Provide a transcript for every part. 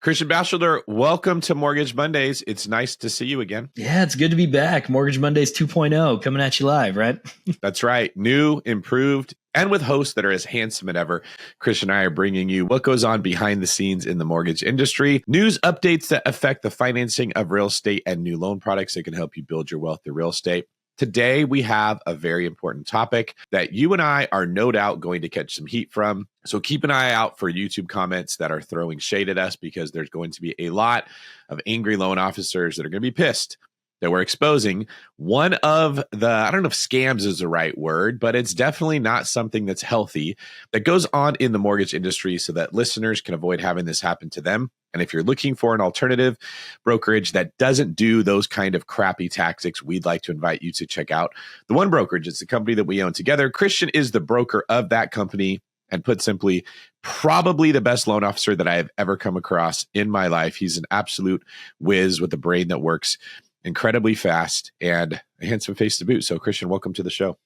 Christian Batchelder, welcome to Mortgage Mondays. It's nice to see you again. Yeah, it's good to be back. Mortgage Mondays 2.0 coming at you live, right? That's right. New, improved, and with hosts that are as handsome as ever. Christian and I are bringing you what goes on behind the scenes in the mortgage industry, news updates that affect the financing of real estate, and new loan products that can help you build your wealth through real estate. Today, we have a very important topic that you and I are no doubt going to catch some heat from. So keep an eye out for YouTube comments that are throwing shade at us, because there's going to be a lot of angry loan officers that are going to be pissed that we're exposing one of the, I don't know if scams is the right word, but it's definitely not something that's healthy that goes on in the mortgage industry, so that listeners can avoid having this happen to them. And if you're looking for an alternative brokerage that doesn't do those kind of crappy tactics, we'd like to invite you to check out The One Brokerage. It's the company that we own together. Christian is the broker of that company, and put simply, probably the best loan officer that I have ever come across in my life. He's an absolute whiz with a brain that works incredibly fast and a handsome face to boot. So Christian, welcome to the show.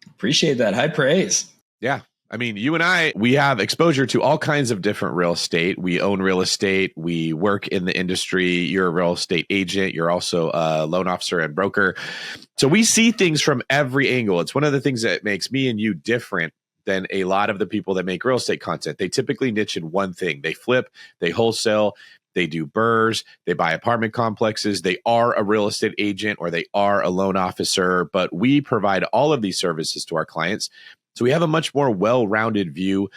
Appreciate that. High praise. Yeah. I mean, you and I, we have exposure to all kinds of different real estate. We own real estate. We work in the industry. You're a real estate agent. You're also a loan officer and broker. So we see things from every angle. It's one of the things that makes me and you different than a lot of the people that make real estate content. They typically niche in one thing. They flip, they wholesale, they do BRRRRs, they buy apartment complexes, they are a real estate agent, or they are a loan officer, but we provide all of these services to our clients. So we have a much more well-rounded view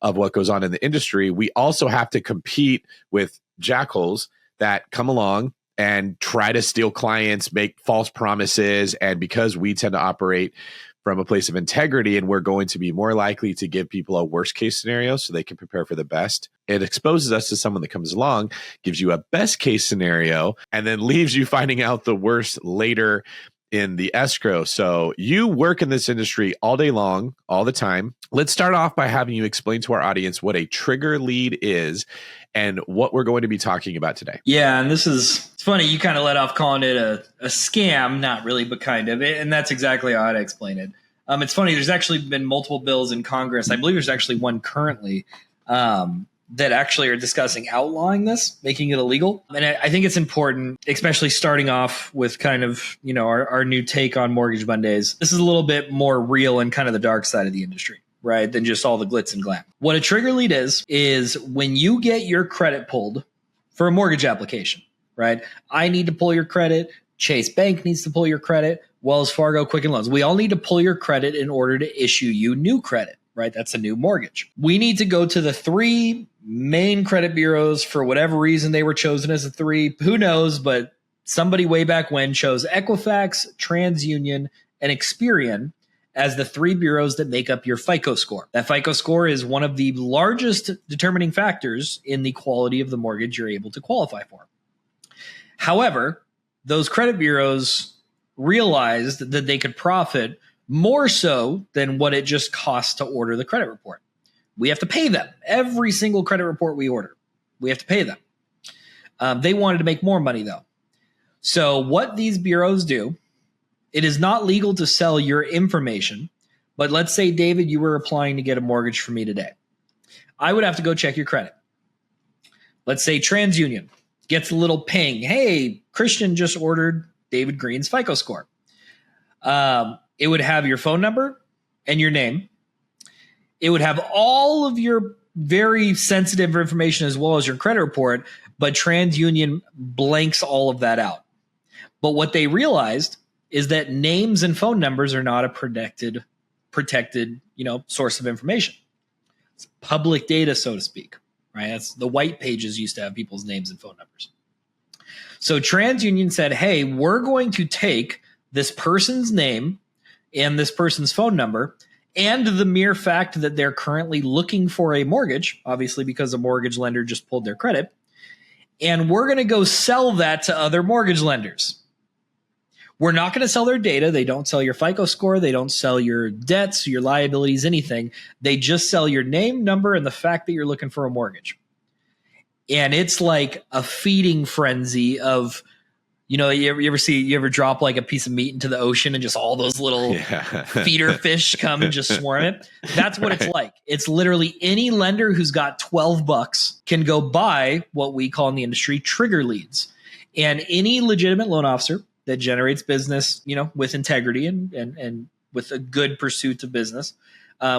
of what goes on in the industry. We also have to compete with jackals that come along and try to steal clients, make false promises. And because we tend to operate from a place of integrity, and we're going to be more likely to give people a worst case scenario so they can prepare for the best, it exposes us to someone that comes along, gives you a best case scenario, and then leaves you finding out the worst later in the escrow. So you work in this industry all day long, all the time. Let's start off by having you explain to our audience what a trigger lead is and what we're going to be talking about today. Yeah, and it's funny, you kind of let off calling it a scam, not really, but kind of. And that's exactly how I'd explain it. It's funny, there's actually been multiple bills in Congress. I believe there's actually one currently that actually are discussing outlawing this, making it illegal. And I think it's important, especially starting off with kind of, our new take on Mortgage Mondays. This is a little bit more real and kind of the dark side of the industry, right, than just all the glitz and glam. What a trigger lead is when you get your credit pulled for a mortgage application, right? I need to pull your credit. Chase Bank needs to pull your credit. Wells Fargo, Quicken Loans. We all need to pull your credit in order to issue you new credit, right? That's a new mortgage. We need to go to the three main credit bureaus. For whatever reason they were chosen as the three. Who knows, but somebody way back when chose Equifax, TransUnion, and Experian as the three bureaus that make up your FICO score. That FICO score is one of the largest determining factors in the quality of the mortgage you're able to qualify for. However, those credit bureaus realized that they could profit more so than what it just costs to order the credit report. We have to pay them. Every single credit report we order, we have to pay them. They wanted to make more money, though. So what these bureaus do, it is not legal to sell your information, but let's say, David, you were applying to get a mortgage for me today. I would have to go check your credit. Let's say TransUnion gets a little ping. Hey, Christian just ordered David Green's FICO score. It would have your phone number and your name. It would have all of your very sensitive information as well as your credit report, but TransUnion blanks all of that out. But what they realized is that names and phone numbers are not a protected, source of information. It's public data, so to speak, right? That's the white pages used to have people's names and phone numbers. So TransUnion said, hey, we're going to take this person's name and this person's phone number and the mere fact that they're currently looking for a mortgage, obviously because a mortgage lender just pulled their credit, and we're going to go sell that to other mortgage lenders. We're not going to sell their data. They don't sell your FICO score. They don't sell your debts, your liabilities, anything. They just sell your name, number, and the fact that you're looking for a mortgage. And it's like a feeding frenzy of You ever drop like a piece of meat into the ocean and just all those little feeder fish come and just swarm it? That's what it's like. It's literally any lender who's got $12 can go buy what we call in the industry trigger leads. And any legitimate loan officer that generates business, with integrity and with a good pursuit of business,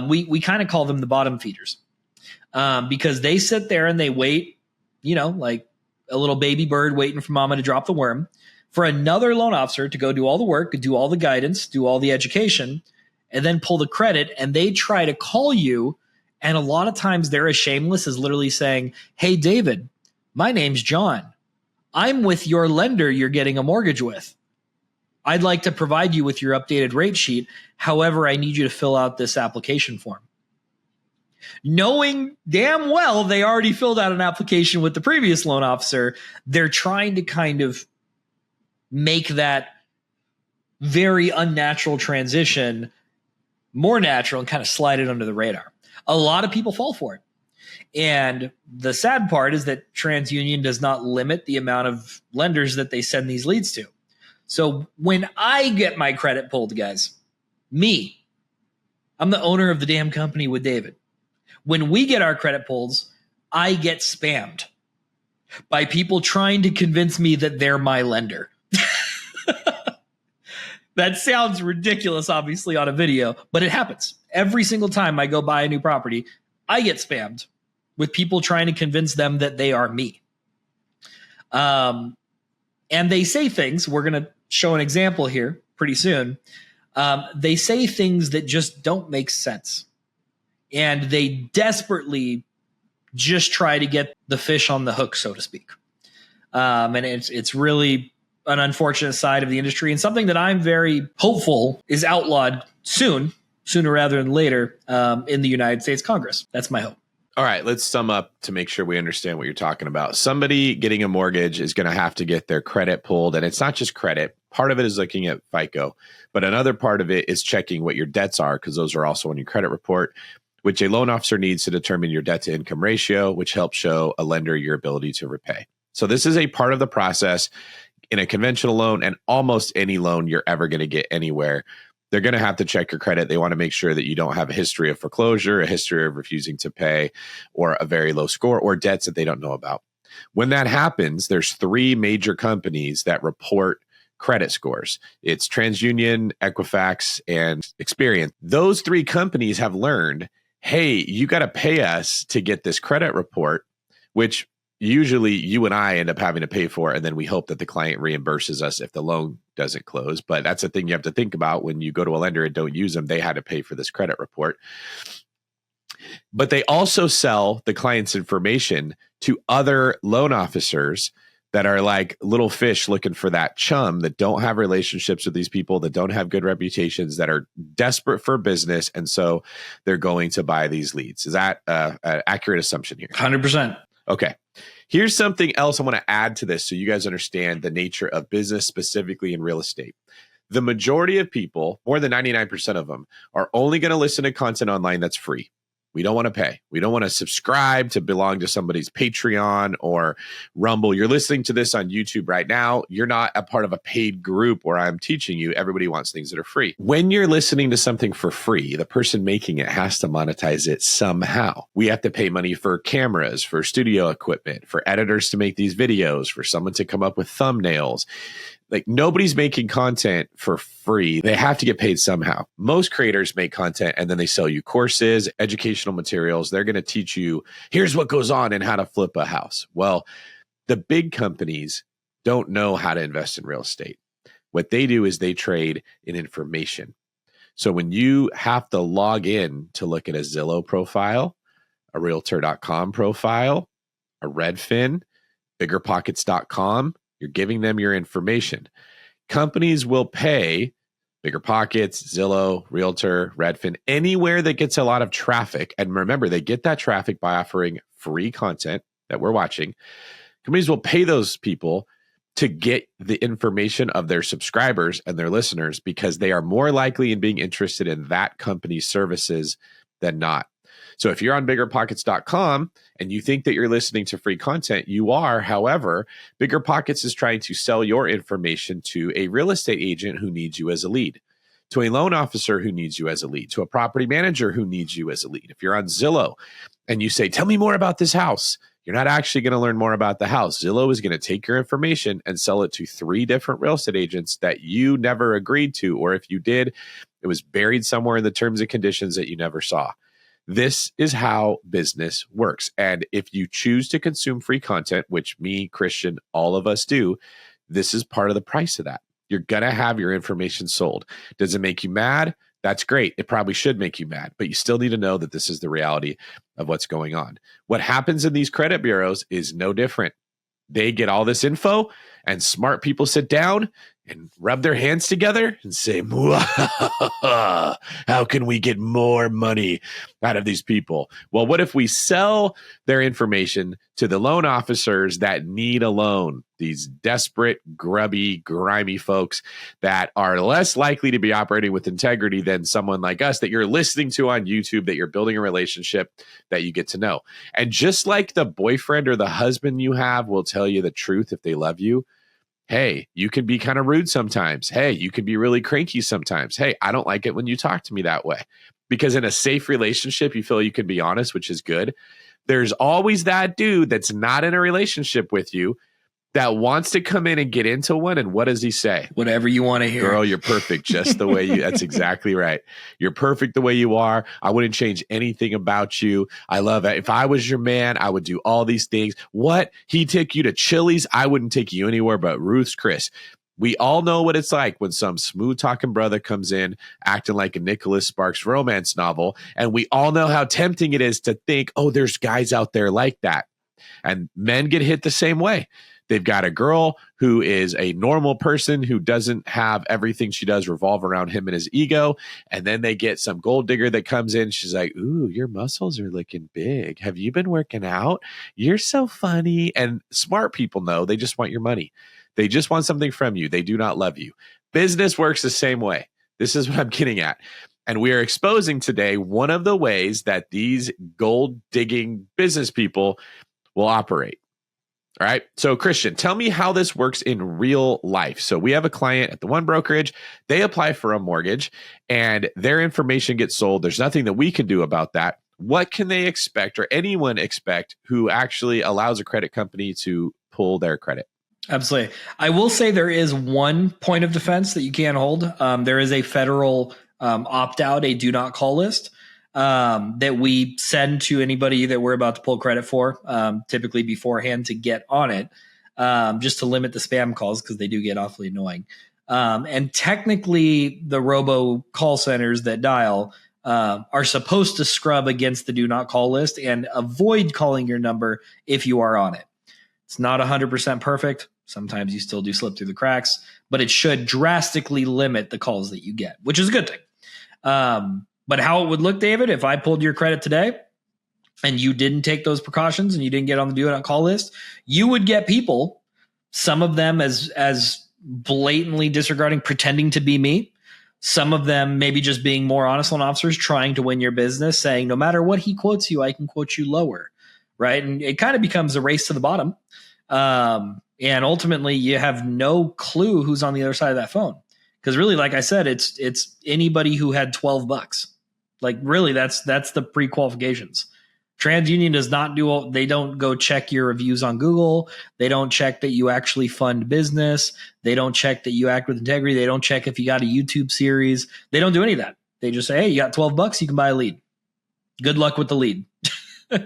we kind of call them the bottom feeders, because they sit there and they wait, like a little baby bird waiting for mama to drop the worm, for another loan officer to go do all the work, do all the guidance, do all the education, and then pull the credit. And they try to call you. And a lot of times they're as shameless as literally saying, "Hey, David, my name's John. I'm with your lender you're getting a mortgage with. I'd like to provide you with your updated rate sheet. However, I need you to fill out this application form." Knowing damn well they already filled out an application with the previous loan officer, they're trying to kind of make that very unnatural transition more natural and kind of slide it under the radar. A lot of people fall for it. And the sad part is that TransUnion does not limit the amount of lenders that they send these leads to. So when I get my credit pulled, guys, I'm the owner of the damn company with David. When we get our credit pulls, I get spammed by people trying to convince me that they're my lender. That sounds ridiculous, obviously, on a video, but it happens. Every single time I go buy a new property, I get spammed with people trying to convince them that they are me. And they say things. We're going to show an example here pretty soon. They say things that just don't make sense. And they desperately just try to get the fish on the hook, so to speak. And it's really an unfortunate side of the industry, and something that I'm very hopeful is outlawed sooner rather than later, in the United States Congress. That's my hope. All right, let's sum up to make sure we understand what you're talking about. Somebody getting a mortgage is going to have to get their credit pulled, and it's not just credit. Part of it is looking at FICO, but another part of it is checking what your debts are, because those are also on your credit report, which a loan officer needs to determine your debt to income ratio, which helps show a lender your ability to repay. So this is a part of the process in a conventional loan, and almost any loan you're ever going to get anywhere. They're going to have to check your credit. They want to make sure that you don't have a history of foreclosure, a history of refusing to pay, or a very low score, or debts that they don't know about. When that happens, there's 3 major companies that report credit scores. It's TransUnion, Equifax, and Experian. Those 3 companies have learned, hey, you got to pay us to get this credit report, which usually you and I end up having to pay for, and then we hope that the client reimburses us if the loan doesn't close. But that's the thing you have to think about when you go to a lender and don't use them. They had to pay for this credit report. But they also sell the client's information to other loan officers that are like little fish looking for that chum, that don't have relationships with these people, that don't have good reputations, that are desperate for business. And so they're going to buy these leads. Is that an accurate assumption here? 100%. Okay. Here's something else I want to add to this so you guys understand the nature of business, specifically in real estate. The majority of people, more than 99% of them, are only going to listen to content online that's free. We don't want to pay. We don't want to subscribe to belong to somebody's Patreon or Rumble. You're listening to this on YouTube right now. You're not a part of a paid group where I'm teaching you. Everybody wants things that are free. When you're listening to something for free, the person making it has to monetize it somehow. We have to pay money for cameras, for studio equipment, for editors to make these videos, for someone to come up with thumbnails. Like, nobody's making content for free. They have to get paid somehow. Most creators make content and then they sell you courses, educational materials. They're going to teach you, here's what goes on and how to flip a house. Well, the big companies don't know how to invest in real estate. What they do is they trade in information. So when you have to log in to look at a Zillow profile, a realtor.com profile, a Redfin, biggerpockets.com, you're giving them your information. Companies will pay BiggerPockets, Zillow, Realtor, Redfin, anywhere that gets a lot of traffic. And remember, they get that traffic by offering free content that we're watching. Companies will pay those people to get the information of their subscribers and their listeners because they are more likely in being interested in that company's services than not. So if you're on biggerpockets.com and you think that you're listening to free content, you are. However, BiggerPockets is trying to sell your information to a real estate agent who needs you as a lead, to a loan officer who needs you as a lead, to a property manager who needs you as a lead. If you're on Zillow and you say, tell me more about this house, you're not actually going to learn more about the house. Zillow is going to take your information and sell it to 3 different real estate agents that you never agreed to, or if you did, it was buried somewhere in the terms and conditions that you never saw. This is how business works. And if you choose to consume free content, which me, Christian, all of us do, this is part of the price of that. You're going to have your information sold. Does it make you mad? That's great. It probably should make you mad, but you still need to know that this is the reality of what's going on. What happens in these credit bureaus is no different. They get all this info, and smart people sit down and rub their hands together and say, how can we get more money out of these people? Well, what if we sell their information to the loan officers that need a loan? These desperate, grubby, grimy folks that are less likely to be operating with integrity than someone like us that you're listening to on YouTube, that you're building a relationship that you get to know. And just like the boyfriend or the husband you have will tell you the truth if they love you, hey, you can be kind of rude sometimes. Hey, you can be really cranky sometimes. Hey, I don't like it when you talk to me that way. Because in a safe relationship, you feel you can be honest, which is good. There's always that dude that's not in a relationship with you that wants to come in and get into one. And what does he say? Whatever you want to hear. Girl, you're perfect just the way you, that's exactly right. You're perfect the way you are. I wouldn't change anything about you. I love it. If I was your man, I would do all these things. What? He took you to Chili's? I wouldn't take you anywhere but Ruth's Chris. We all know what it's like when some smooth talking brother comes in acting like a Nicholas Sparks romance novel. And we all know how tempting it is to think, oh, there's guys out there like that. And men get hit the same way. They've got a girl who is a normal person who doesn't have everything she does revolve around him and his ego. And then they get some gold digger that comes in. She's like, ooh, your muscles are looking big. Have you been working out? You're so funny. And smart people know they just want your money. They just want something from you. They do not love you. Business works the same way. This is what I'm getting at. And we are exposing today one of the ways that these gold digging business people will operate. All right. So Christian, tell me how this works in real life. So we have a client at the one brokerage. They apply for a mortgage and their information gets sold. There's nothing that we can do about that. What can they expect or anyone expect who actually allows a credit company to pull their credit? Absolutely. I will say there is one point of defense that you can hold. There is a federal opt-out, a do not call list that we send to anybody that we're about to pull credit for, typically beforehand to get on it, just to limit the spam calls because they do get awfully annoying. And technically, the robo call centers that dial are supposed to scrub against the do not call list and avoid calling your number if you are on it. It's not 100% perfect. Sometimes you still do slip through the cracks, but it should drastically limit the calls that you get, which is a good thing. But how it would look, David, if I pulled your credit today and you didn't take those precautions and you didn't get on the do not call list, you would get people, some of them as blatantly disregarding, pretending to be me. Some of them maybe just being more honest loan officers trying to win your business, saying no matter what he quotes you, I can quote you lower. Right. And it kind of becomes a race to the bottom. And ultimately you have no clue who's on the other side of that phone. Because really, like I said, it's anybody who had $12. Like really, that's the pre-qualifications. TransUnion does not do, they don't go check your reviews on Google. They don't check that you actually fund business. They don't check that you act with integrity. They don't check if you got a YouTube series. They don't do any of that. They just say, hey, you got $12, you can buy a lead. Good luck with the lead.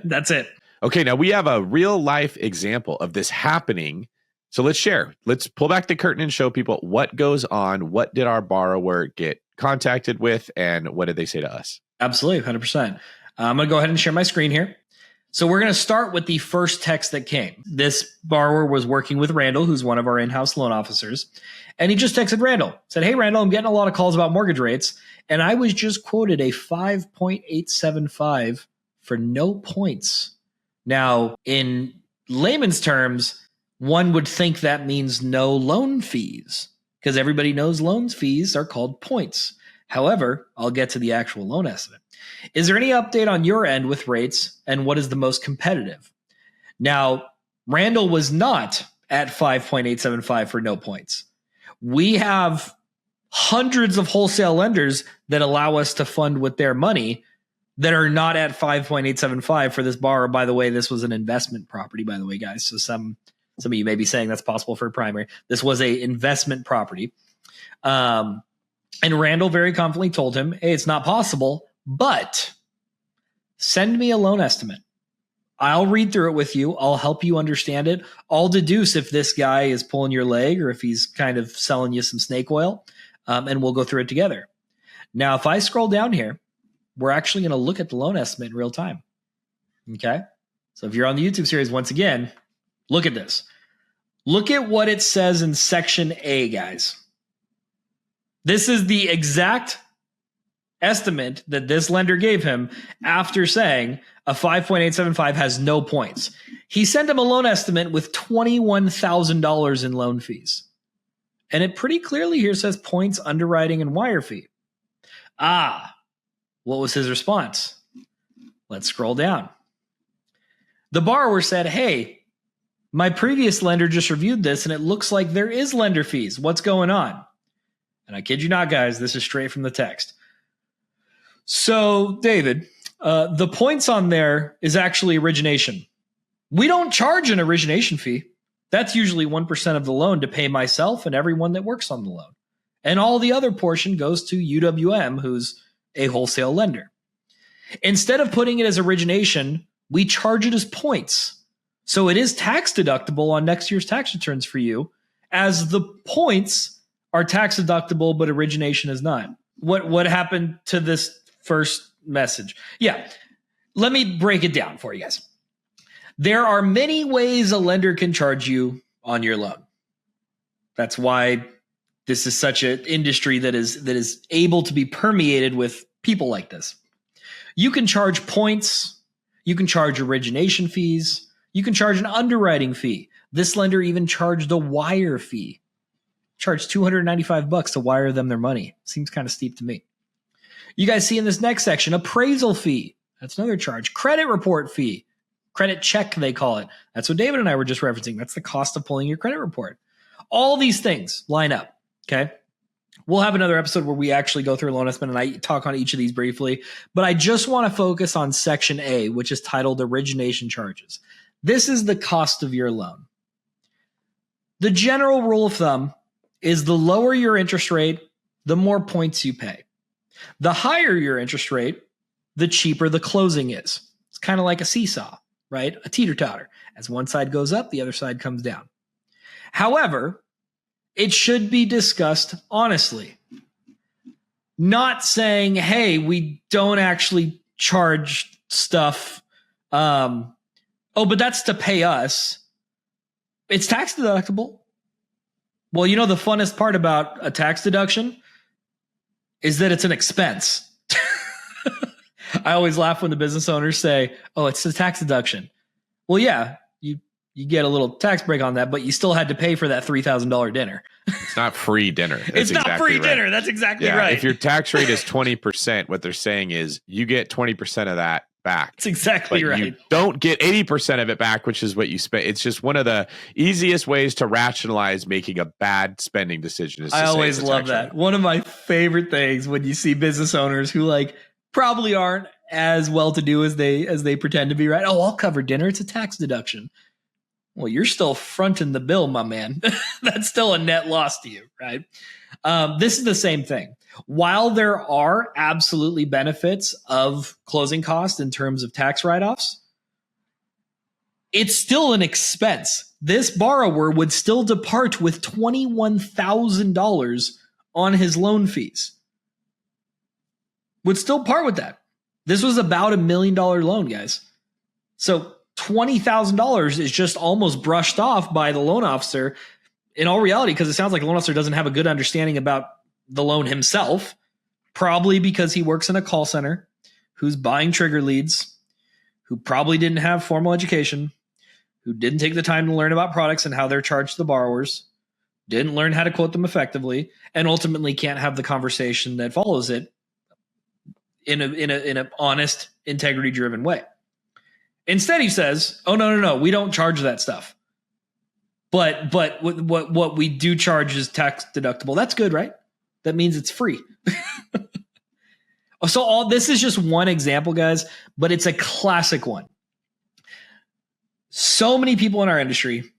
That's it. Okay, now we have a real life example of this happening. So let's share. Let's pull back the curtain and show people what goes on. What did our borrower get contacted with and what did they say to us? Absolutely, 100%. I'm going to go ahead and share my screen here. So we're going to start with the first text that came. This borrower was working with Randall, who's one of our in-house loan officers. And he just texted Randall, said, hey, Randall, I'm getting a lot of calls about mortgage rates. And I was just quoted a 5.875 for no points. Now, in layman's terms, one would think that means no loan fees because everybody knows loan fees are called points. However, I'll get to the actual loan estimate. Is there any update on your end with rates and what is the most competitive? Now, Randall was not at 5.875 for no points. We have hundreds of wholesale lenders that allow us to fund with their money that are not at 5.875 for this borrower. By the way, this was an investment property, by the way, guys. So some of you may be saying that's possible for a primary. This was a investment property. And Randall very confidently told him, hey, it's not possible, but send me a loan estimate. I'll read through it with you. I'll help you understand it. I'll deduce if this guy is pulling your leg or if he's kind of selling you some snake oil, and we'll go through it together. Now, if I scroll down here, we're actually going to look at the loan estimate in real time. Okay? So if you're on the YouTube series, once again, look at this. Look at what it says in section A, guys. This is the exact estimate that this lender gave him after saying a 5.875 has no points. He sent him a loan estimate with $21,000 in loan fees. And it pretty clearly here says points, underwriting, and wire fee. What was his response? Let's scroll down. The borrower said, hey, my previous lender just reviewed this and it looks like there is lender fees. What's going on? And I kid you not, guys, this is straight from the text. So, David, the points on there is actually origination. We don't charge an origination fee. That's usually 1% of the loan to pay myself and everyone that works on the loan. And all the other portion goes to UWM, who's a wholesale lender. Instead of putting it as origination, we charge it as points. So it is tax deductible on next year's tax returns for you, as the points are tax deductible, but origination is not. What happened to this first message? Yeah, let me break it down for you guys. There are many ways a lender can charge you on your loan. That's why this is such an industry that is able to be permeated with people like this. You can charge points. You can charge origination fees. You can charge an underwriting fee. This lender even charged a wire fee. Charged $295 to wire them their money. Seems kind of steep to me. You guys see in this next section, appraisal fee. That's another charge. Credit report fee. Credit check, they call it. That's what David and I were just referencing. That's the cost of pulling your credit report. All these things line up. Okay. We'll have another episode where we actually go through a loan estimate and I talk on each of these briefly, but I just want to focus on section A, which is titled origination charges. This is the cost of your loan. The general rule of thumb is the lower your interest rate, the more points you pay. The higher your interest rate, the cheaper the closing is. It's kind of like a seesaw, right? A teeter-totter. As one side goes up, the other side comes down. However, it should be discussed honestly. Not saying, hey, we don't actually charge stuff. But that's to pay us. It's tax deductible. Well, you know, the funnest part about a tax deduction is that it's an expense. I always laugh when the business owners say, oh, it's a tax deduction. Well, yeah, you get a little tax break on that, but you still had to pay for that $3,000 dinner. It's not free dinner. It's not free dinner. That's exactly right. If your tax rate is 20%, what they're saying is you get 20% of that back. That's exactly right. You don't get 80% of it back, which is what you spent. It's just one of the easiest ways to rationalize making a bad spending decision. I always love that. One of my favorite things when you see business owners who probably aren't as well-to-do as they pretend to be, right? Oh, I'll cover dinner. It's a tax deduction. Well, you're still fronting the bill, my man. That's still a net loss to you, right? This is the same thing. While there are absolutely benefits of closing costs in terms of tax write-offs, it's still an expense. This borrower would still depart with $21,000 on his loan fees. Would still part with that. This was about $1 million loan, guys. So $20,000 is just almost brushed off by the loan officer in all reality, because it sounds like the loan officer doesn't have a good understanding about the loan himself, probably because he works in a call center who's buying trigger leads, who probably didn't have formal education, who didn't take the time to learn about products and how they're charged to the borrowers, didn't learn how to quote them effectively, and ultimately can't have the conversation that follows it in a honest, integrity-driven way. Instead, he says, "Oh no, we don't charge that stuff. But what we do charge is tax deductible. That's good, right? That means it's free." So all this is just one example, guys, but it's a classic one. So many people in our industry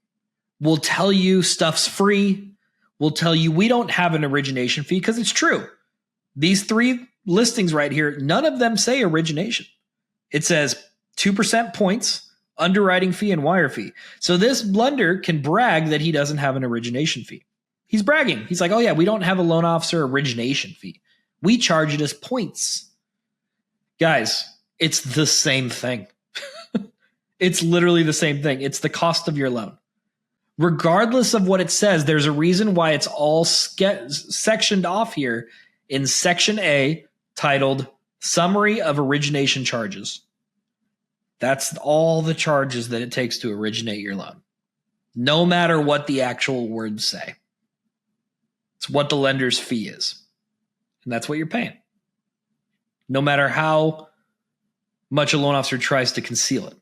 will tell you stuff's free, will tell you we don't have an origination fee, because it's true. These 3 listings right here, none of them say origination. It says 2% points, underwriting fee, and wire fee. So this lender can brag that he doesn't have an origination fee. He's bragging. He's like, oh yeah, we don't have a loan officer origination fee. We charge it as points. Guys, it's the same thing. It's literally the same thing. It's the cost of your loan. Regardless of what it says, there's a reason why it's all sectioned off here in Section A, titled Summary of Origination Charges. That's all the charges that it takes to originate your loan, no matter what the actual words say. It's what the lender's fee is, and that's what you're paying, no matter how much a loan officer tries to conceal it.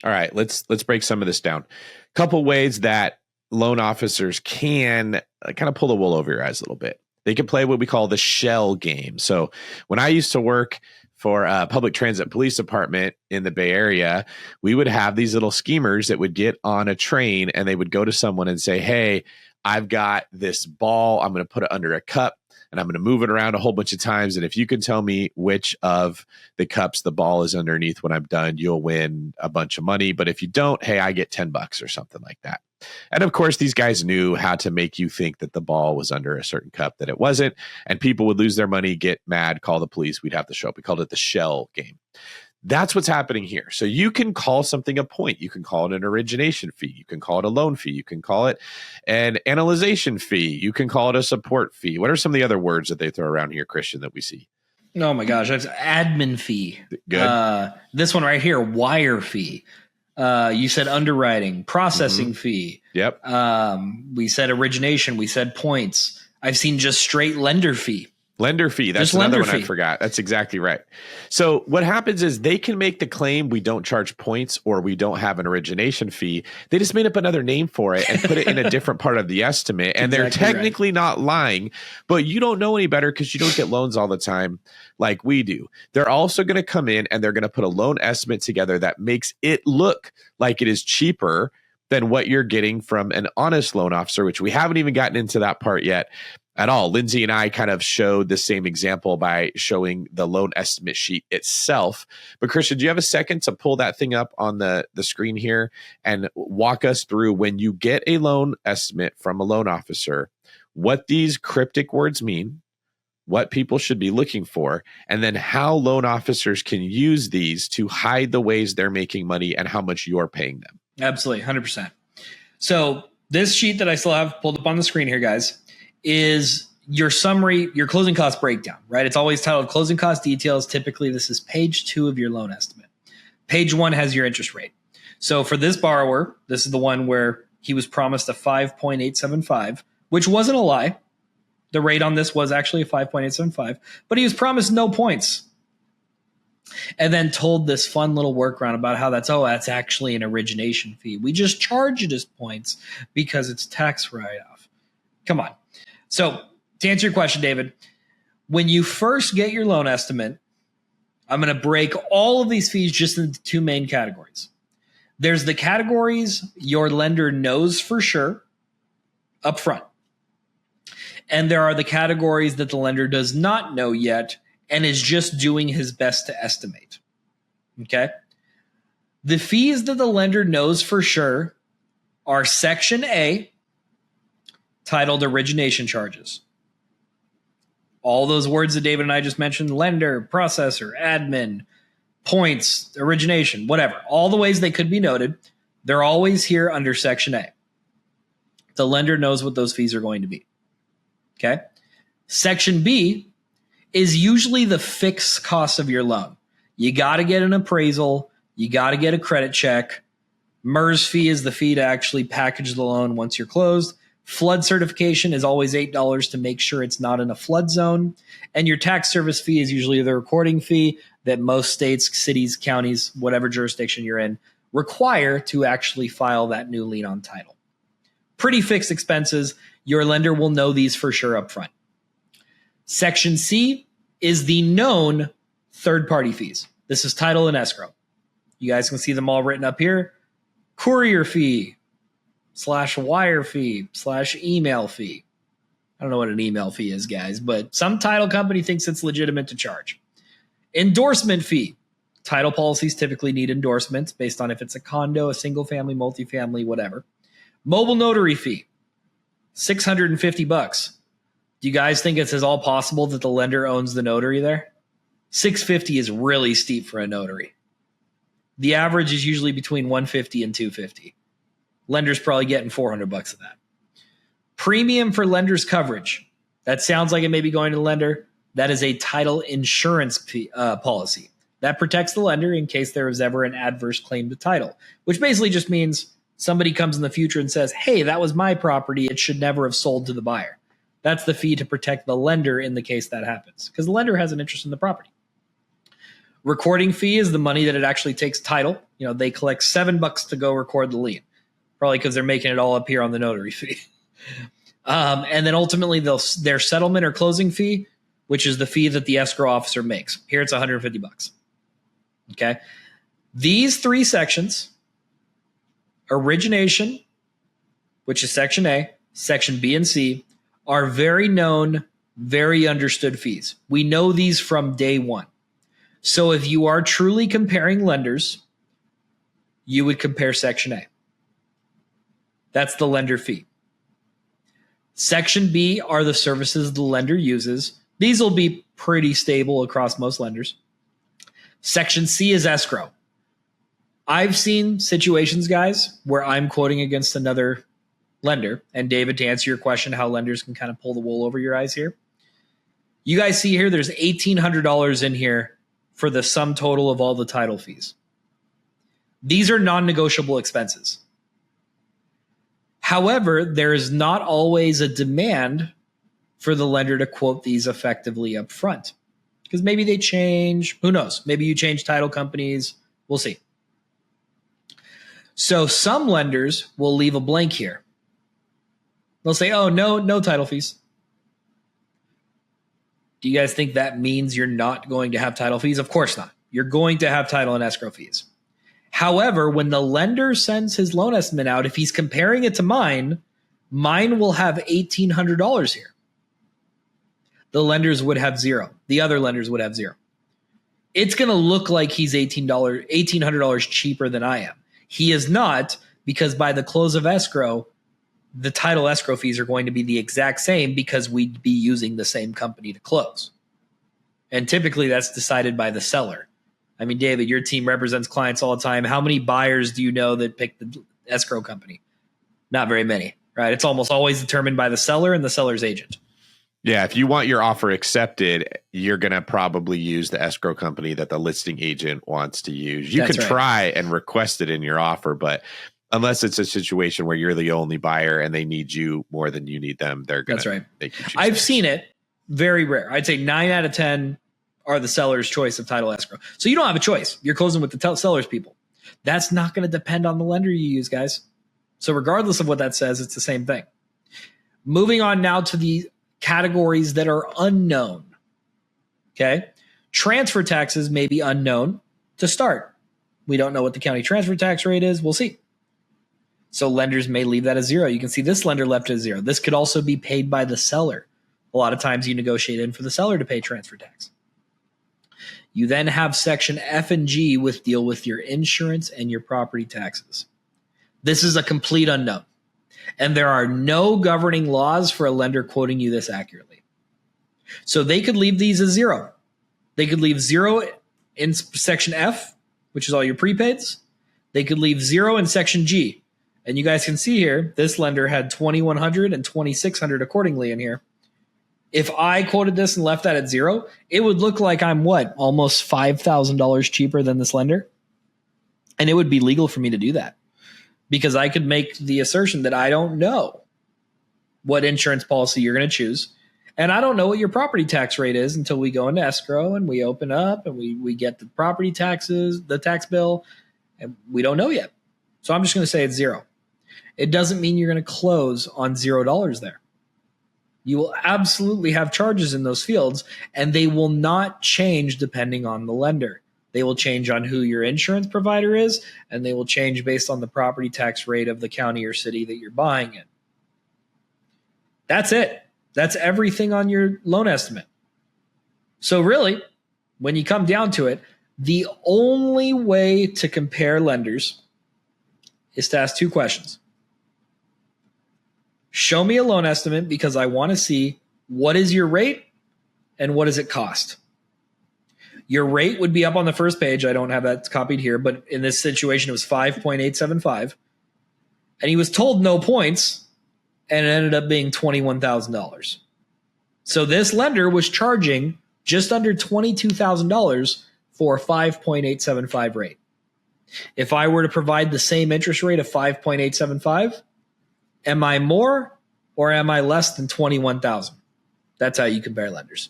All right, let's break some of this down. A couple ways that loan officers can kind of pull the wool over your eyes a little bit. They can play what we call the shell game. So when I used to work for a public transit police department in the Bay Area, we would have these little schemers that would get on a train and they would go to someone and say, hey, I've got this ball. I'm going to put it under a cup and I'm going to move it around a whole bunch of times. And if you can tell me which of the cups the ball is underneath when I'm done, you'll win a bunch of money. But if you don't, hey, I get $10 or something like that. And of course, these guys knew how to make you think that the ball was under a certain cup that it wasn't. And people would lose their money, get mad, call the police. We'd have to show up. We called it the shell game. That's what's happening here. So you can call something a point. You can call it an origination fee. You can call it a loan fee. You can call it an analyzation fee. You can call it a support fee. What are some of the other words that they throw around here, Christian, that we see? Oh my gosh, that's admin fee. Good. This one right here, wire fee. You said underwriting, processing fee. Yep. We said origination. We said points. I've seen just straight lender fee. Lender fee. That's another one I forgot. That's exactly right. So what happens is they can make the claim we don't charge points or we don't have an origination fee. They just made up another name for it and put it in a different part of the estimate. And they're technically not lying, but you don't know any better because you don't get loans all the time like we do. They're also going to come in and they're going to put a loan estimate together that makes it look like it is cheaper than what you're getting from an honest loan officer, which we haven't even gotten into that part yet at all. Lindsay and I kind of showed the same example by showing the loan estimate sheet itself. But Christian, do you have a second to pull that thing up on the screen here and walk us through when you get a loan estimate from a loan officer, what these cryptic words mean, what people should be looking for, and then how loan officers can use these to hide the ways they're making money and how much you're paying them? Absolutely, 100%. So this sheet that I still have pulled up on the screen here, guys, is your summary, your closing cost breakdown, right? It's always titled closing cost details. Typically, this is page 2 of your loan estimate. Page 1 has your interest rate. So for this borrower, this is the one where he was promised a 5.875, which wasn't a lie. The rate on this was actually a 5.875, but he was promised no points. And then told this fun little workaround about how that's actually an origination fee. We just charge it as points because it's tax write-off. Come on. So to answer your question, David, when you first get your loan estimate, I'm going to break all of these fees just into 2 main categories. There's the categories your lender knows for sure up front. And there are the categories that the lender does not know yet and is just doing his best to estimate. Okay? The fees that the lender knows for sure are Section A, titled origination charges. All those words that David and I just mentioned, lender, processor, admin, points, origination, whatever, all the ways they could be noted, they're always here under Section A. The lender knows what those fees are going to be. Okay? Section B is usually the fixed cost of your loan. You got to get an appraisal. You got to get a credit check. MERS fee is the fee to actually package the loan once you're closed. Flood certification is always $8 to make sure it's not in a flood zone. And your tax service fee is usually the recording fee that most states, cities, counties, whatever jurisdiction you're in, require to actually file that new lien on title. Pretty fixed expenses. Your lender will know these for sure up front. Section C is the known third-party fees. This is title and escrow. You guys can see them all written up here. Courier fee, /wire fee, /email fee. I don't know what an email fee is, guys, but some title company thinks it's legitimate to charge. Endorsement fee. Title policies typically need endorsements based on if it's a condo, a single family, multifamily, whatever. Mobile notary fee, $650. Do you guys think it's all possible that the lender owns the notary there? $650 is really steep for a notary. The average is usually between $150 and $250. Lender's probably getting $400 of that. Premium for lender's coverage. That sounds like it may be going to the lender. That is a title insurance policy. That protects the lender in case there is ever an adverse claim to title, which basically just means somebody comes in the future and says, hey, that was my property. It should never have sold to the buyer. That's the fee to protect the lender in the case that happens, because the lender has an interest in the property. Recording fee is the money that it actually takes title. You know, they collect $7 to go record the lien, probably because they're making it all up here on the notary fee. And then ultimately their settlement or closing fee, which is the fee that the escrow officer makes. Here it's $150. Okay. These three sections, origination, which is section A, section B and C, are very known, very understood fees. We know these from day one. So if you are truly comparing lenders, you would compare section A. That's the lender fee. Section B are the services the lender uses. These will be pretty stable across most lenders. Section C is escrow. I've seen situations, guys, where I'm quoting against another lender. And David, to answer your question, how lenders can kind of pull the wool over your eyes here. You guys see here, there's $1,800 in here for the sum total of all the title fees. These are non-negotiable expenses. However, there is not always a demand for the lender to quote these effectively up front, because maybe they change. Who knows? Maybe you change title companies. We'll see. So some lenders will leave a blank here. They'll say, oh, no title fees. Do you guys think that means you're not going to have title fees? Of course not. You're going to have title and escrow fees. However, when the lender sends his loan estimate out, if he's comparing it to mine will have $1,800 here. The lenders would have zero. The other lenders would have zero. It's going to look like he's $1,800 cheaper than I am. He is not, because by the close of escrow, the title escrow fees are going to be the exact same because we'd be using the same company to close. And typically that's decided by the seller. I mean, David, your team represents clients all the time. How many buyers do you know that pick the escrow company? Not very many, right? It's almost always determined by the seller and the seller's agent. Yeah, if you want your offer accepted, you're going to probably use the escrow company that the listing agent wants to use. You can try and request it in your offer, but unless it's a situation where you're the only buyer and they need you more than you need them, they're going to make you choose. I've seen it. Very rare. I'd say 9 out of 10 are the seller's choice of title escrow. So you don't have a choice. You're closing with the seller's people. That's not going to depend on the lender you use, guys. So regardless of what that says, it's the same thing. Moving on now to the categories that are unknown. Okay. Transfer taxes may be unknown to start. We don't know what the county transfer tax rate is. We'll see. So lenders may leave that as zero. You can see this lender left it as zero. This could also be paid by the seller. A lot of times you negotiate in for the seller to pay transfer tax. You then have section F and G with deal with your insurance and your property taxes. This is a complete unknown. And there are no governing laws for a lender quoting you this accurately. So they could leave these as zero. They could leave zero in section F, which is all your prepaids. They could leave zero in section G. And you guys can see here, this lender had $2,100 and $2,600 accordingly in here. If I quoted this and left that at zero, it would look like I'm almost $5,000 cheaper than this lender. And it would be legal for me to do that because I could make the assertion that I don't know. what insurance policy you're going to choose. And I don't know what your property tax rate is until we go into escrow and we open up and we get the property taxes, the tax bill, and we don't know yet. So I'm just going to say it's zero. It doesn't mean you're going to close on $0 there. You will absolutely have charges in those fields, and they will not change depending on the lender. They will change on who your insurance provider is, and they will change based on the property tax rate of the county or city that you're buying in. That's it. That's everything on your loan estimate. So really, when you come down to it, the only way to compare lenders is to ask two questions. Show me a loan estimate because I want to see what is your rate and what does it cost. Your rate would be up on the first page. I don't have that copied here, but in this situation, it was 5.875. And he was told no points, and it ended up being $21,000. So this lender was charging just under $22,000 for a 5.875 rate. If I were to provide the same interest rate of 5.875, am I more or am I less than $21,000? That's how you compare lenders.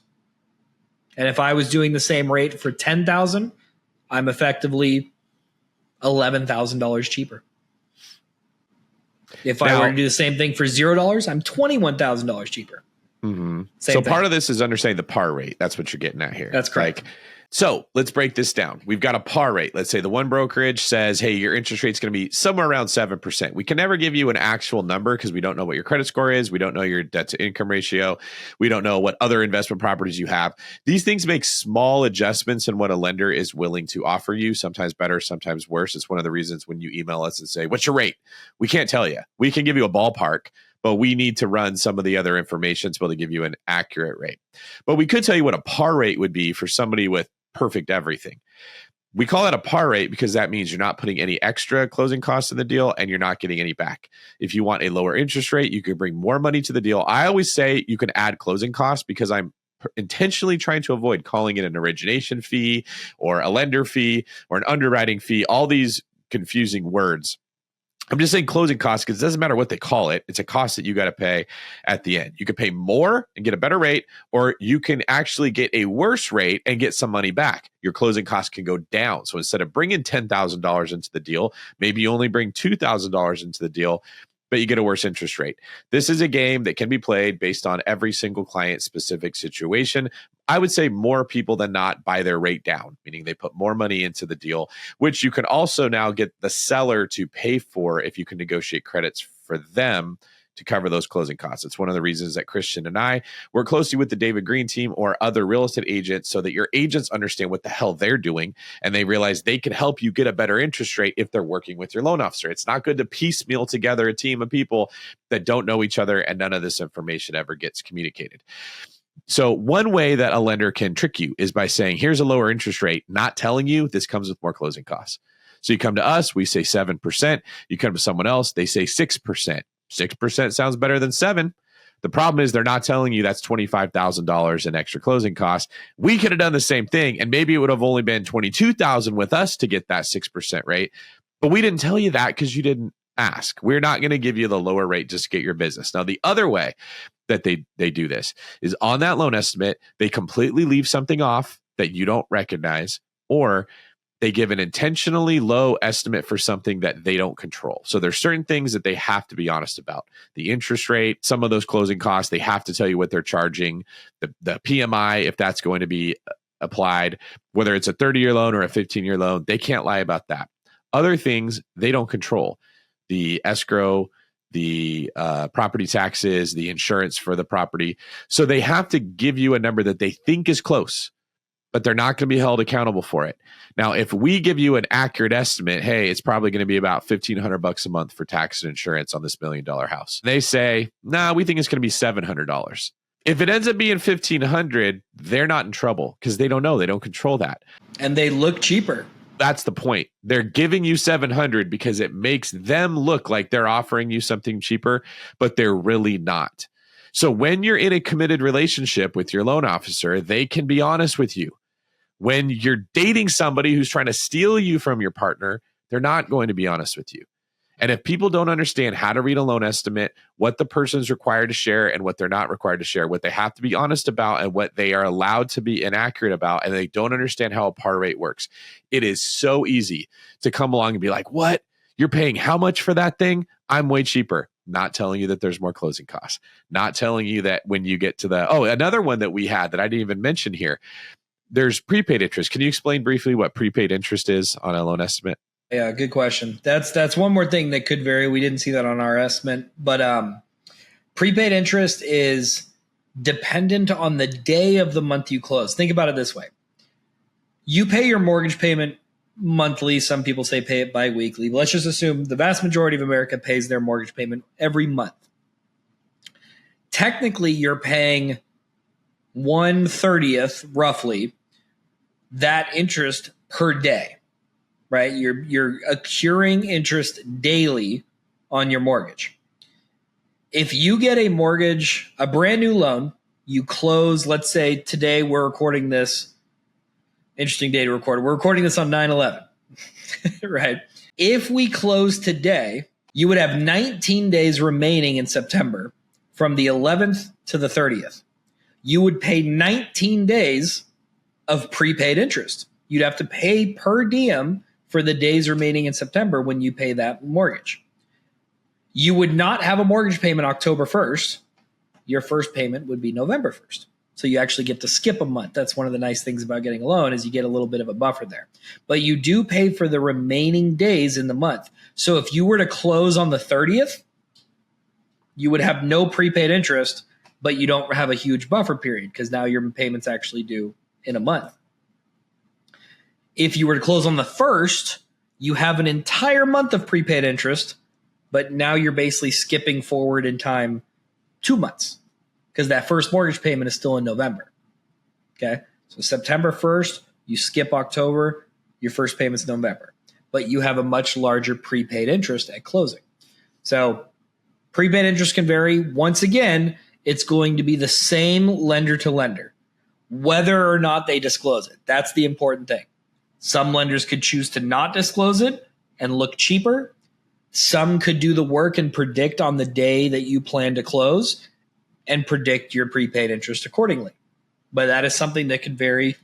And if I was doing the same rate for $10,000, I'm effectively $11,000 cheaper. If I were to do the same thing for $0, I'm $21,000 cheaper. Mm-hmm. So part of this is understanding the par rate. That's what you're getting at here. That's correct. So let's break this down. We've got a par rate. Let's say the one brokerage says, hey, your interest rate's going to be somewhere around 7%. We can never give you an actual number because we don't know what your credit score is. We don't know your debt to income ratio. We don't know what other investment properties you have. These things make small adjustments in what a lender is willing to offer you, sometimes better, sometimes worse. It's one of the reasons when you email us and say, what's your rate? We can't tell you. We can give you a ballpark, but we need to run some of the other information to be able to give you an accurate rate. But we could tell you what a par rate would be for somebody with perfect everything. We call that a par rate because that means you're not putting any extra closing costs in the deal and you're not getting any back. If you want a lower interest rate, you can bring more money to the deal. I always say you can add closing costs because I'm intentionally trying to avoid calling it an origination fee or a lender fee or an underwriting fee, all these confusing words. I'm just saying closing costs because it doesn't matter what they call it. It's a cost that you got to pay at the end. You could pay more and get a better rate, or you can actually get a worse rate and get some money back. Your closing costs can go down. So instead of bringing $10,000 into the deal, maybe you only bring $2,000 into the deal, but you get a worse interest rate. This is a game that can be played based on every single client specific situation. I would say more people than not buy their rate down, meaning they put more money into the deal, which you can also now get the seller to pay for if you can negotiate credits for them to cover those closing costs. It's one of the reasons that Christian and I work closely with the David Green team or other real estate agents so that your agents understand what the hell they're doing and they realize they can help you get a better interest rate if they're working with your loan officer. It's not good to piecemeal together a team of people that don't know each other and none of this information ever gets communicated. So one way that a lender can trick you is by saying, here's a lower interest rate, not telling you this comes with more closing costs. So you come to us, we say 7%. You come to someone else, they say 6%. 6% sounds better than 7%. The problem is they're not telling you that's $25,000 in extra closing costs. We could have done the same thing, and maybe it would have only been $22,000 with us to get that 6% rate. But we didn't tell you that because you didn't ask. We're not going to give you the lower rate just to get your business. Now, the other way that they do this is on that loan estimate, they completely leave something off that you don't recognize, or they give an intentionally low estimate for something that they don't control. So there's certain things that they have to be honest about. The interest rate, some of those closing costs, they have to tell you what they're charging, the PMI, if that's going to be applied, whether it's a 30-year loan or a 15-year loan, they can't lie about that. Other things they don't control. The escrow, the property taxes, the insurance for the property. So they have to give you a number that they think is close, but they're not going to be held accountable for it. Now, if we give you an accurate estimate, hey, it's probably going to be about $1,500 a month for tax and insurance on this $1 million house. They say, nah, we think it's going to be $700. If it ends up being $1,500, they're not in trouble because they don't know. They don't control that. And they look cheaper. That's the point. They're giving you $700 because it makes them look like they're offering you something cheaper, but they're really not. So when you're in a committed relationship with your loan officer, they can be honest with you. When you're dating somebody who's trying to steal you from your partner, they're not going to be honest with you. And if people don't understand how to read a loan estimate, what the person's required to share and what they're not required to share, what they have to be honest about and what they are allowed to be inaccurate about, and they don't understand how a par rate works, it is so easy to come along and be like, what? You're paying how much for that thing? I'm way cheaper. Not telling you that there's more closing costs. Not telling you that when you get to another one that we had that I didn't even mention here, there's prepaid interest. Can you explain briefly what prepaid interest is on a loan estimate? Yeah, good question. That's one more thing that could vary. We didn't see that on our estimate, but prepaid interest is dependent on the day of the month you close. Think about it this way. You pay your mortgage payment monthly. Some people say pay it biweekly. But let's just assume the vast majority of America pays their mortgage payment every month. Technically, you're paying 1/30th, roughly, that interest per day. Right? You're accruing interest daily on your mortgage. If you get a mortgage, a brand new loan, you close, let's say today we're recording this, interesting day to record. We're recording this on 9/11, right? If we close today, you would have 19 days remaining in September from the 11th to the 30th. You would pay 19 days of prepaid interest. You'd have to pay per diem for the days remaining in September when you pay that mortgage. You would not have a mortgage payment October 1st. Your first payment would be November 1st. So you actually get to skip a month. That's one of the nice things about getting a loan is you get a little bit of a buffer there. But you do pay for the remaining days in the month. So if you were to close on the 30th, you would have no prepaid interest, but you don't have a huge buffer period because now your payment's actually due in a month. If you were to close on the 1st, you have an entire month of prepaid interest, but now you're basically skipping forward in time 2 months because that first mortgage payment is still in November. Okay. So September 1st, you skip October, your first payment's November, but you have a much larger prepaid interest at closing. So prepaid interest can vary. Once again, it's going to be the same lender to lender, whether or not they disclose it. That's the important thing. Some lenders could choose to not disclose it and look cheaper. Some could do the work and predict on the day that you plan to close and predict your prepaid interest accordingly. But that is something that could vary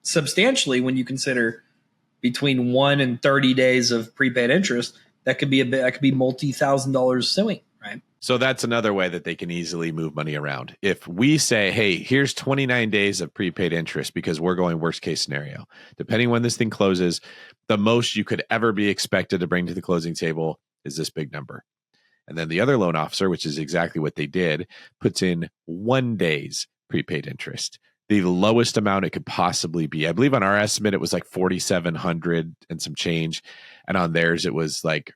substantially when you consider between 1 and 30 days of prepaid interest. That could be multi-$1,000 suing, right? So that's another way that they can easily move money around. If we say, hey, here's 29 days of prepaid interest because we're going worst case scenario, depending when this thing closes, the most you could ever be expected to bring to the closing table is this big number. And then the other loan officer, which is exactly what they did, puts in 1 day's prepaid interest, the lowest amount it could possibly be. I believe on our estimate, it was like 4,700 and some change. And on theirs, it was like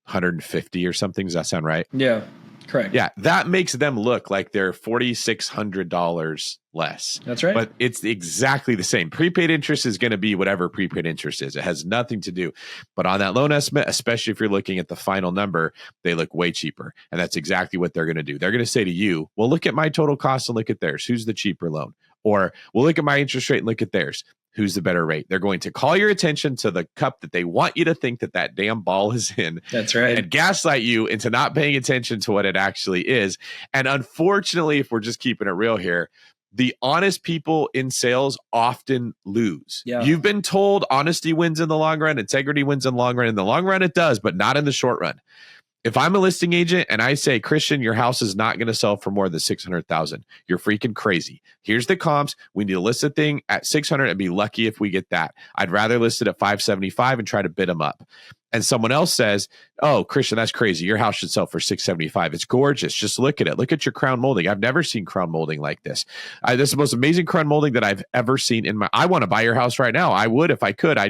150 or something. Does that sound right? Yeah, correct. Yeah, that makes them look like they're $4,600 less. That's right. But it's exactly the same. Prepaid interest is going to be whatever prepaid interest is. It has nothing to do. But on that loan estimate, especially if you're looking at the final number, they look way cheaper. And that's exactly what they're going to do. They're going to say to you, well, look at my total cost and look at theirs. Who's the cheaper loan? Or we'll look at my interest rate and look at theirs. Who's the better rate? They're going to call your attention to the cup that they want you to think that damn ball is in. That's right. And gaslight you into not paying attention to what it actually is. And unfortunately, if we're just keeping it real here, the honest people in sales often lose. Yeah. You've been told honesty wins in the long run, integrity wins in the long run. In the long run, it does, but not in the short run. If I'm a listing agent and I say, Christian, your house is not going to sell for more than 600,000, you're freaking crazy. Here's the comps. We need to list the thing at 600 and be lucky if we get that. I'd rather list it at 575 and try to bid them up. And someone else says, oh, Christian, that's crazy. Your house should sell for 675. It's gorgeous. Just look at it. Look at your crown molding. I've never seen crown molding like this. This is the most amazing crown molding that I've ever seen in my, I want to buy your house right now. I would if I could. I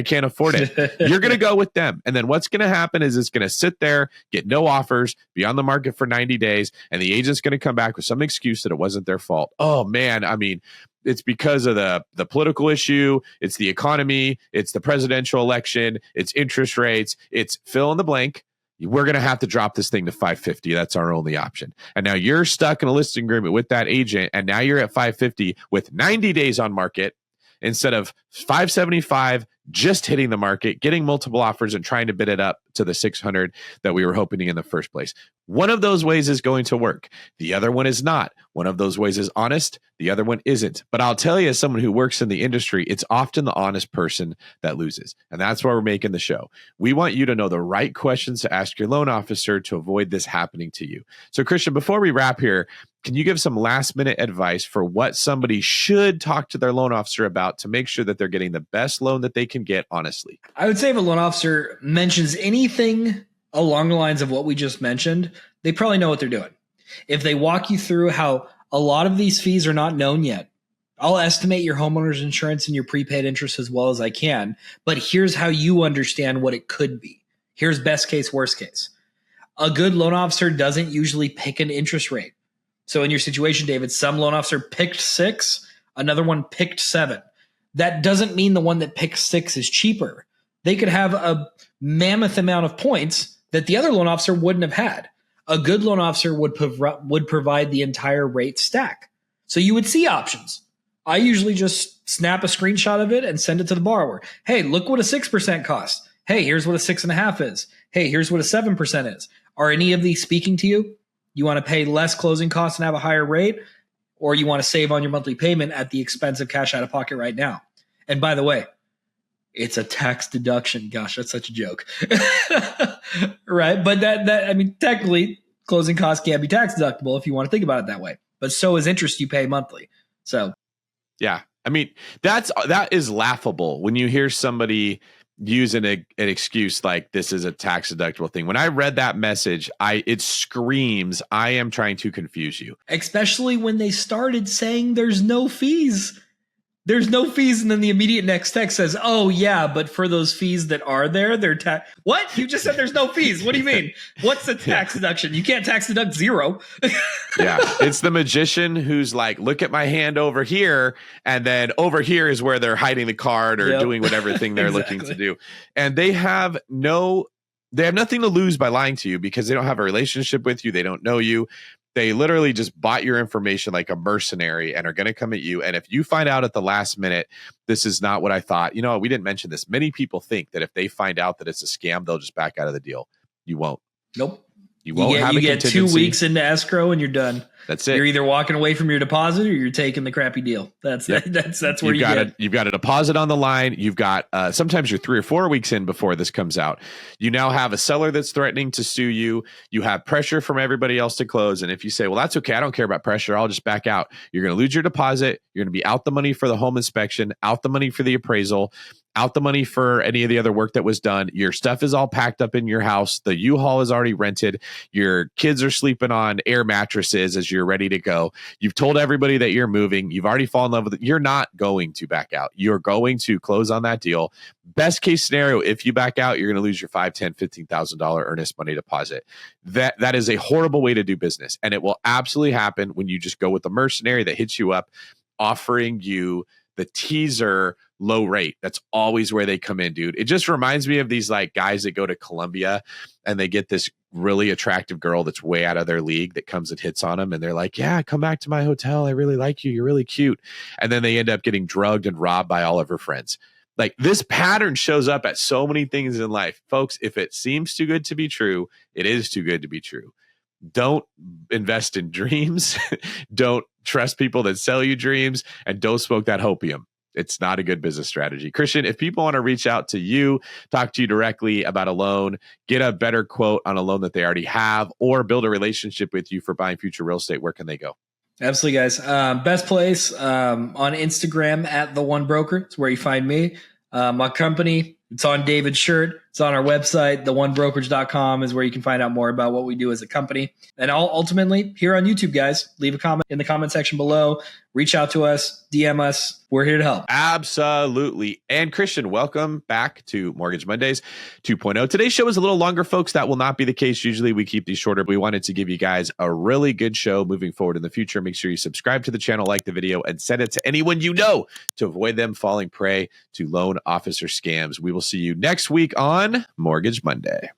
can't afford it. You're going to go with them. And then what's going to happen is it's going to sit there, get no offers, be on the market for 90 days. And the agent's going to come back with some excuse that it wasn't their fault. Oh man. I mean, it's because of the political issue. It's the economy. It's the presidential election. It's interest rates. It's fill in the blank. We're going to have to drop this thing to 550. That's our only option. And now you're stuck in a listing agreement with that agent. And now you're at 550 with 90 days on market instead of 575, just hitting the market, getting multiple offers and trying to bid it up to the 600 that we were hoping in the first place. One of those ways is going to work. The other one is not. One of those ways is honest. The other one isn't. But I'll tell you, as someone who works in the industry, it's often the honest person that loses. And that's why we're making the show. We want you to know the right questions to ask your loan officer to avoid this happening to you. So Christian, before we wrap here, can you give some last minute advice for what somebody should talk to their loan officer about to make sure that they're getting the best loan that they can get honestly? I would say if a loan officer mentions anything along the lines of what we just mentioned, they probably know what they're doing. If they walk you through how a lot of these fees are not known yet, I'll estimate your homeowner's insurance and your prepaid interest as well as I can, but here's how you understand what it could be. Here's best case, worst case. A good loan officer doesn't usually pick an interest rate. So in your situation, David, some loan officer picked 6, another one picked 7. That doesn't mean the one that picked 6 is cheaper. They could have a mammoth amount of points that the other loan officer wouldn't have had. A good loan officer would provide the entire rate stack. So you would see options. I usually just snap a screenshot of it and send it to the borrower. Hey, look what a 6% costs. Hey, here's what a 6.5 is. Hey, here's what a 7% is. Are any of these speaking to you? You want to pay less closing costs and have a higher rate, or you want to save on your monthly payment at the expense of cash out of pocket right now? And by the way, it's a tax deduction. Gosh, that's such a joke. Right? But I mean, technically, closing costs can be tax deductible if you want to think about it that way. But so is interest you pay monthly. So, yeah. I mean, that is laughable when you hear somebody use an excuse like this is a tax deductible thing. When I read that message, it screams, I am trying to confuse you. Especially when they started saying there's no fees. There's no fees, and then the immediate next text says, oh, yeah, but for those fees that are there, they're tax. What? You just said there's no fees. What do you mean? What's the tax deduction? You can't tax deduct 0. Yeah, it's the magician who's like, look at my hand over here, and then over here is where they're hiding the card or doing whatever thing they're looking to do. And they have nothing to lose by lying to you because they don't have a relationship with you. They don't know you. They literally just bought your information like a mercenary and are going to come at you. And if you find out at the last minute, this is not what I thought, we didn't mention this. Many people think that if they find out that it's a scam, they'll just back out of the deal. You won't. Nope. You won't have a contingency. You get 2 weeks into escrow and you're done. That's it. You're either walking away from your deposit or you're taking the crappy deal. That's where you've got a deposit on the line. You've got sometimes you're 3 or 4 weeks in before this comes out. You now have a seller that's threatening to sue you. You have pressure from everybody else to close. And if you say, well, that's okay, I don't care about pressure, I'll just back out. You're going to lose your deposit. You're going to be out the money for the home inspection, out the money for the appraisal, out the money for any of the other work that was done. Your stuff is all packed up in your house. The U-Haul is already rented. Your kids are sleeping on air mattresses as you're ready to go. You've told everybody that you're moving. You've already fallen in love with it. You're not going to back out. You're going to close on that deal. Best case scenario, if you back out, you're going to lose your $5,000, $10,000, $15,000 earnest money deposit. That is a horrible way to do business. And it will absolutely happen when you just go with the mercenary that hits you up, offering you the teaser low rate. That's always where they come in, dude. It just reminds me of these like guys that go to Columbia and they get this really attractive girl that's way out of their league that comes and hits on them. And they're like, yeah, come back to my hotel. I really like you. You're really cute. And then they end up getting drugged and robbed by all of her friends. Like this pattern shows up at so many things in life. Folks, if it seems too good to be true, it is too good to be true. Don't invest in dreams. Don't trust people that sell you dreams, and don't smoke that hopium. It's not a good business strategy. Christian, if people want to reach out to you, talk to you directly about a loan, get a better quote on a loan that they already have, or build a relationship with you for buying future real estate, where can they go? Absolutely, guys. Best place on Instagram at The One Broker. It's where you find me. My company, it's on David's shirt. It's on our website. TheOneBrokerage.com is where you can find out more about what we do as a company. And ultimately, here on YouTube, guys, leave a comment in the comment section below. Reach out to us, DM us. We're here to help. Absolutely. And Christian, welcome back to Mortgage Mondays 2.0. Today's show is a little longer, folks. That will not be the case. Usually we keep these shorter, but we wanted to give you guys a really good show moving forward in the future. Make sure you subscribe to the channel, like the video, and send it to anyone you know to avoid them falling prey to loan officer scams. We will see you next week on Mortgage Monday.